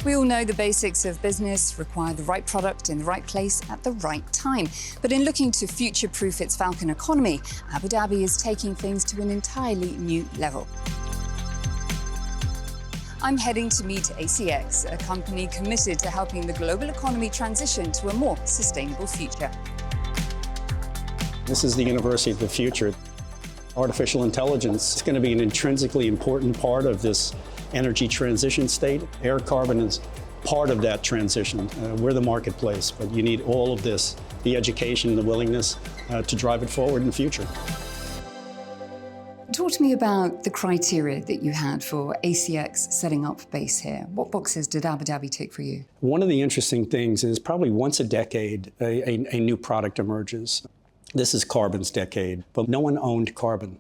We all know the basics of business require the right product in the right place at the right time. But in looking to future-proof its Falcon economy, Abu Dhabi is taking things to an entirely new level. I'm heading to meet ACX, a company committed to helping the global economy transition to a more sustainable future. This is the university of the future. Artificial intelligence is going to be an intrinsically important part of this energy transition state. Air carbon is part of that transition. We're the marketplace, but you need all of this, the education, the willingness to drive it forward in the future. Talk to me about the criteria that you had for ACX setting up base here. What boxes did Abu Dhabi tick for you? One of the interesting things is probably once a decade, a new product emerges. This is carbon's decade, but no one owned carbon.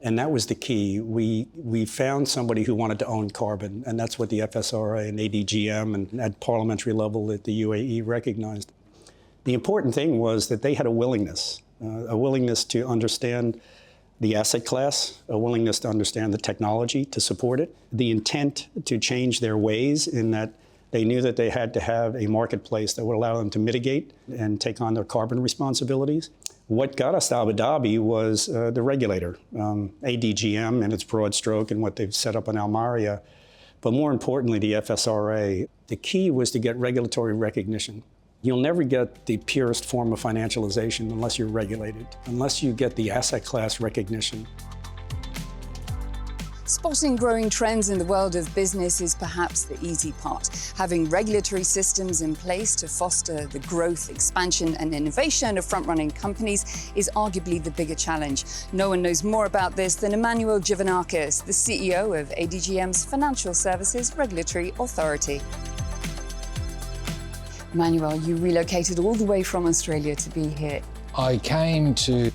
And that was the key. We found somebody who wanted to own carbon, and that's what the FSRA and ADGM and at parliamentary level at the UAE recognized. The important thing was that they had a willingness to understand the asset class, a willingness to understand the technology to support it, the intent to change their ways in that they knew that they had to have a marketplace that would allow them to mitigate and take on their carbon responsibilities. What got us to Abu Dhabi was the regulator, ADGM and its broad stroke and what they've set up in Al Maria, but more importantly, the FSRA. The key was to get regulatory recognition. You'll never get the purest form of financialization unless you're regulated, unless you get the asset class recognition. Spotting growing trends in the world of business is perhaps the easy part. Having regulatory systems in place to foster the growth, expansion and innovation of front-running companies is arguably the bigger challenge. No one knows more about this than Emmanuel Givanakis, the CEO of ADGM's Financial Services Regulatory Authority. Emmanuel, you relocated all the way from Australia to be here. I came to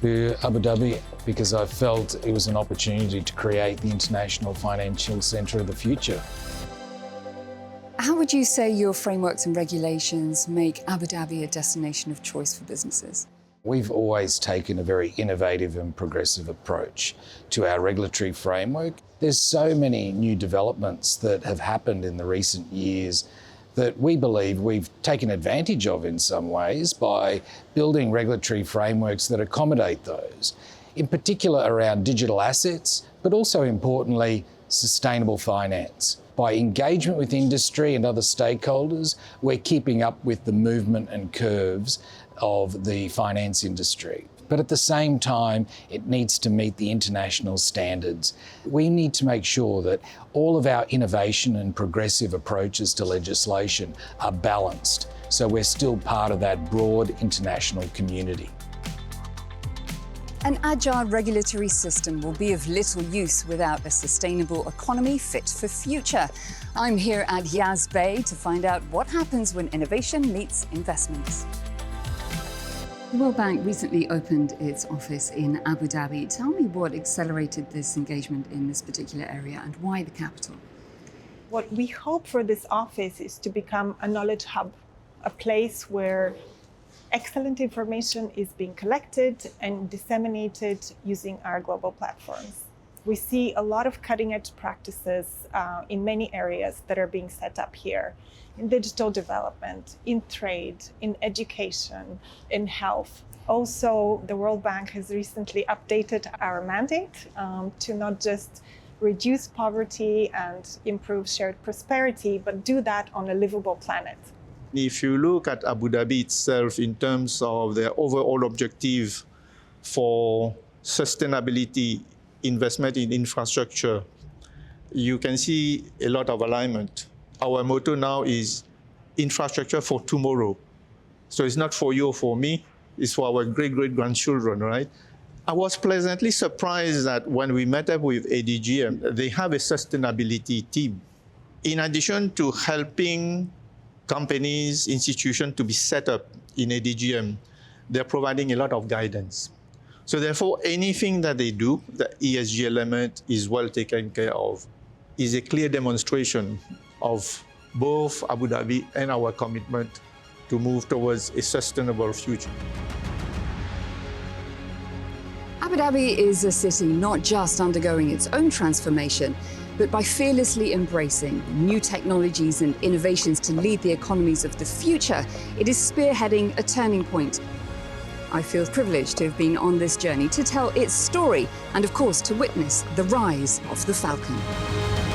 Abu Dhabi because I felt it was an opportunity to create the international financial centre of the future. How would you say your frameworks and regulations make Abu Dhabi a destination of choice for businesses? We've always taken a very innovative and progressive approach to our regulatory framework. There's so many new developments that have happened in the recent years that we believe we've taken advantage of in some ways by building regulatory frameworks that accommodate those, in particular around digital assets, but also importantly, sustainable finance. By engagement with industry and other stakeholders, we're keeping up with the movement and curves of the finance industry. But at the same time, it needs to meet the international standards. We need to make sure that all of our innovation and progressive approaches to legislation are balanced, so we're still part of that broad international community. An agile regulatory system will be of little use without a sustainable economy fit for future. I'm here at Yas Bay to find out what happens when innovation meets investments. The World Bank recently opened its office in Abu Dhabi. Tell me what accelerated this engagement in this particular area and why the capital? What we hope for this office is to become a knowledge hub, a place where excellent information is being collected and disseminated using our global platforms. We see a lot of cutting-edge practices in many areas that are being set up here. In digital development, in trade, in education, in health. Also, the World Bank has recently updated our mandate to not just reduce poverty and improve shared prosperity, but do that on a livable planet. If you look at Abu Dhabi itself in terms of their overall objective for sustainability, investment in infrastructure, you can see a lot of alignment. Our motto now is infrastructure for tomorrow. So it's not for you or for me, it's for our great-great-grandchildren, right? I was pleasantly surprised that when we met up with ADGM, they have a sustainability team. In addition to helping companies, institutions to be set up in ADGM, they're providing a lot of guidance. So therefore, anything that they do, the ESG element is well taken care of, is a clear demonstration of both Abu Dhabi and our commitment to move towards a sustainable future. Abu Dhabi is a city not just undergoing its own transformation, But by fearlessly embracing new technologies and innovations to lead the economies of the future, it is spearheading a turning point. I feel privileged to have been on this journey to tell its story and, of course, to witness the rise of the Falcon.